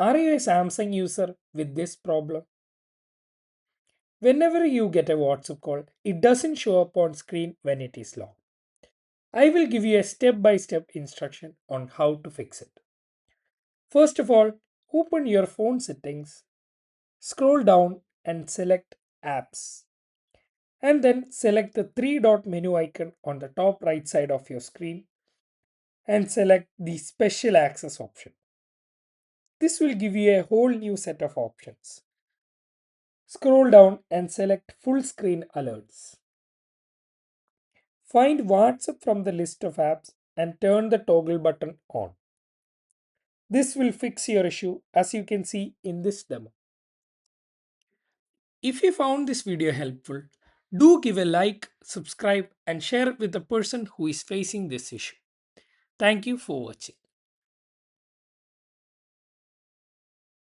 Are you a Samsung user with this problem? Whenever you get a WhatsApp call, it doesn't show up on screen when it is long. I will give you a step by step instruction on how to fix it. First of all, open your phone settings, scroll down and select apps. And then select the three dot menu icon on the top right side of your screen and select the special access option. This will give you a whole new set of options. Scroll down and select full screen alerts. Find WhatsApp from the list of apps and turn the toggle button on. This will fix your issue as you can see in this demo. If you found this video helpful, do give a like, subscribe and share it with the person who is facing this issue. Thank you for watching.